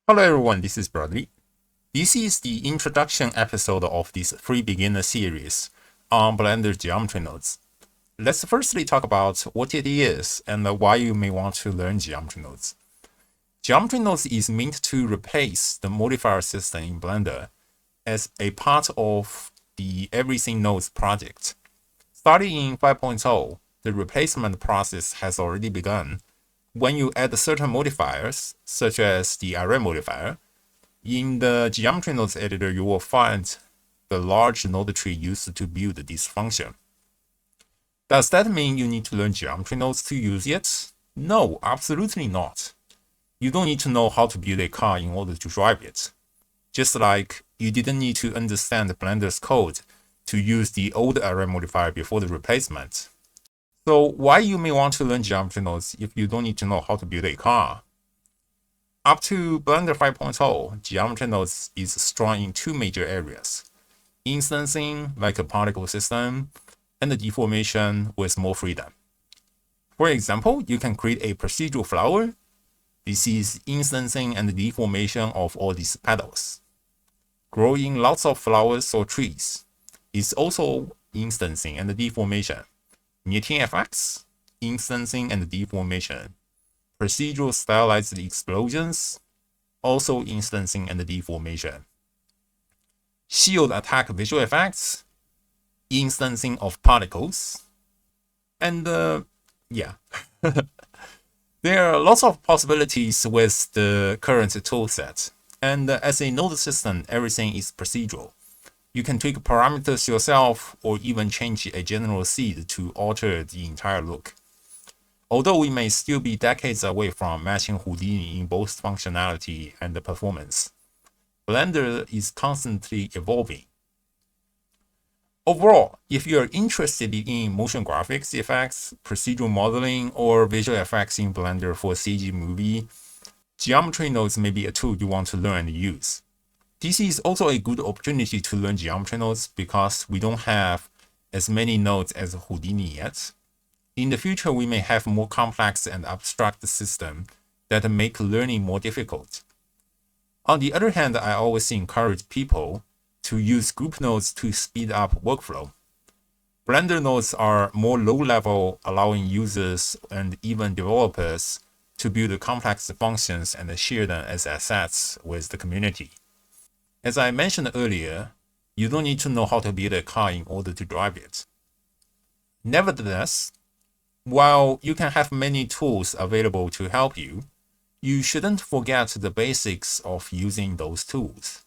Hello everyone, this is Bradley. This is the introduction episode of this free beginner series on Blender geometry nodes. Let's firstly talk about what it is and why you may want to learn geometry nodes. Geometry nodes is meant to replace the modifier system in Blender as a part of the Everything Nodes project. Starting in 5.0, the replacement process has already begun. When you add certain modifiers, such as the array modifier, in the geometry nodes editor, you will find the large node tree used to build this function. Does that mean you need to learn geometry nodes to use it? No, absolutely not. You don't need to know how to build a car in order to drive it. Just like you didn't need to understand Blender's code to use the old array modifier before the replacement. So why you may want to learn geometry nodes if you don't need to know how to build a car? Up to Blender 5.0, geometry nodes is strong in two major areas: instancing, like a particle system, and the deformation with more freedom. For example, you can create a procedural flower. This is instancing and deformation of all these petals. Growing lots of flowers or trees is also instancing and deformation. Knitting effects, instancing and deformation. Procedural stylized explosions, also instancing and deformation. Shield attack visual effects, instancing of particles. And yeah, there are lots of possibilities with the current toolset. And as a node system, everything is procedural. You can tweak parameters yourself or even change a general seed to alter the entire look. Although we may still be decades away from matching Houdini in both functionality and performance, Blender is constantly evolving. Overall, if you are interested in motion graphics effects, procedural modeling, or visual effects in Blender for CG movie, geometry nodes may be a tool you want to learn and use. This is also a good opportunity to learn geometry nodes because we don't have as many nodes as Houdini yet. In the future, we may have more complex and abstract systems that make learning more difficult. On the other hand, I always encourage people to use group nodes to speed up workflow. Blender nodes are more low-level, allowing users and even developers to build complex functions and share them as assets with the community. As I mentioned earlier, you don't need to know how to build a car in order to drive it. Nevertheless, while you can have many tools available to help you, you shouldn't forget the basics of using those tools.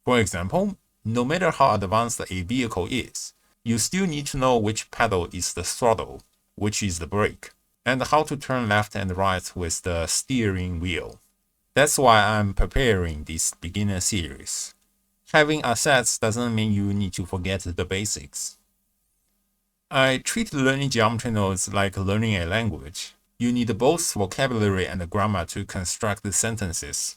For example, no matter how advanced a vehicle is, you still need to know which pedal is the throttle, which is the brake, and how to turn left and right with the steering wheel. That's why I'm preparing this beginner series. Having assets doesn't mean you need to forget the basics. I treat learning geometry nodes like learning a language. You need both vocabulary and grammar to construct the sentences.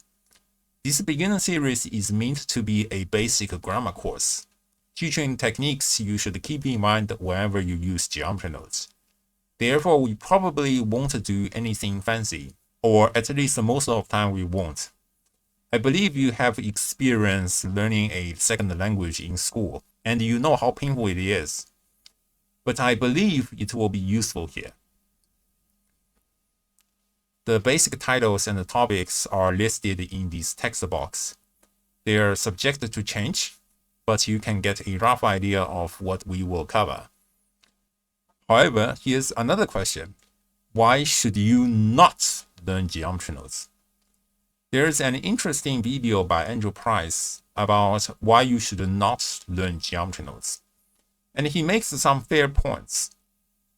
This beginner series is meant to be a basic grammar course, teaching techniques you should keep in mind whenever you use geometry nodes. Therefore, we probably won't do anything fancy, or at least most of the time we won't. I believe you have experience learning a second language in school, and you know how painful it is. But I believe it will be useful here. The basic titles and the topics are listed in this text box. They are subject to change, but you can get a rough idea of what we will cover. However, here's another question. Why should you not learn geometry nodes? There's an interesting video by Andrew Price about why you should not learn geometry nodes. And he makes some fair points.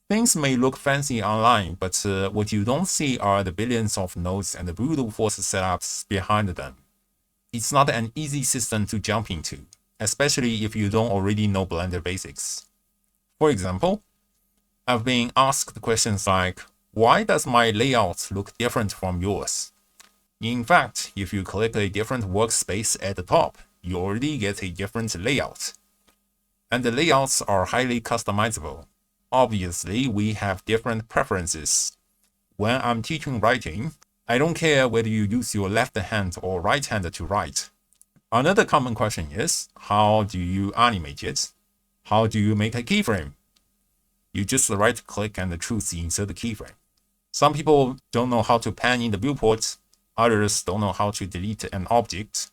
Things may look fancy online, but what you don't see are the billions of nodes and the brute force setups behind them. It's not an easy system to jump into, especially if you don't already know Blender basics. For example, I've been asked questions like, why does my layout look different from yours? In fact, if you click a different workspace at the top, you already get a different layout. And the layouts are highly customizable. Obviously, we have different preferences. When I'm teaching writing, I don't care whether you use your left hand or right hand to write. Another common question is, how do you animate it? How do you make a keyframe? You just right-click and choose insert keyframe. Some people don't know how to pan in the viewport. Others don't know how to delete an object.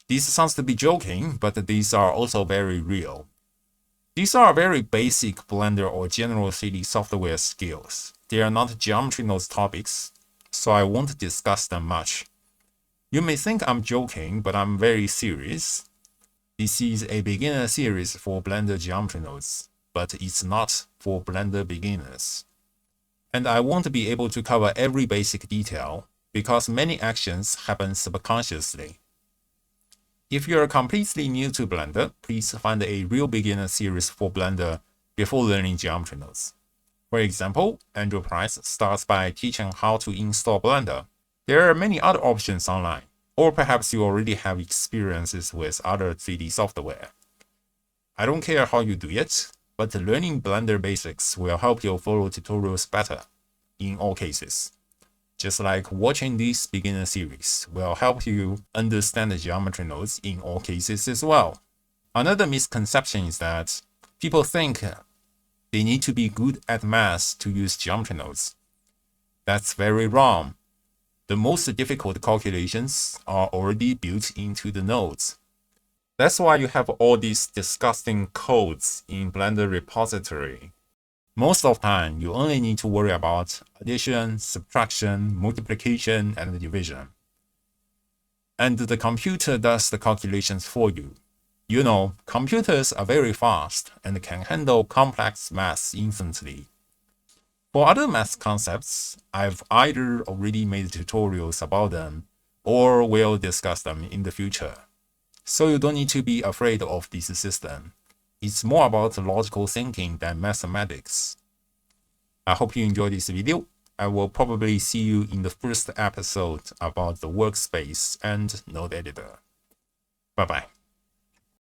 This sounds to be joking, but these are also very real. These are very basic Blender or general 3D software skills. They are not geometry nodes topics, so I won't discuss them much. You may think I'm joking, but I'm very serious. This is a beginner series for Blender geometry nodes, but it's not for Blender beginners. And I won't be able to cover every basic detail because many actions happen subconsciously. If you're completely new to Blender, please find a real beginner series for Blender before learning geometry nodes. For example, Andrew Price starts by teaching how to install Blender. There are many other options online, or perhaps you already have experiences with other 3D software. I don't care how you do it, but learning Blender basics will help you follow tutorials better in all cases. Just like watching this beginner series will help you understand the geometry nodes in all cases as well. Another misconception is that people think they need to be good at math to use geometry nodes. That's very wrong. The most difficult calculations are already built into the nodes. That's why you have all these disgusting codes in Blender repository. Most of the time, you only need to worry about addition, subtraction, multiplication, and division. And the computer does the calculations for you. You know, computers are very fast and can handle complex math instantly. For other math concepts, I've either already made tutorials about them or will discuss them in the future. So you don't need to be afraid of this system. It's more about logical thinking than mathematics. I hope you enjoyed this video. I will probably see you in the first episode about the workspace and node editor. Bye bye.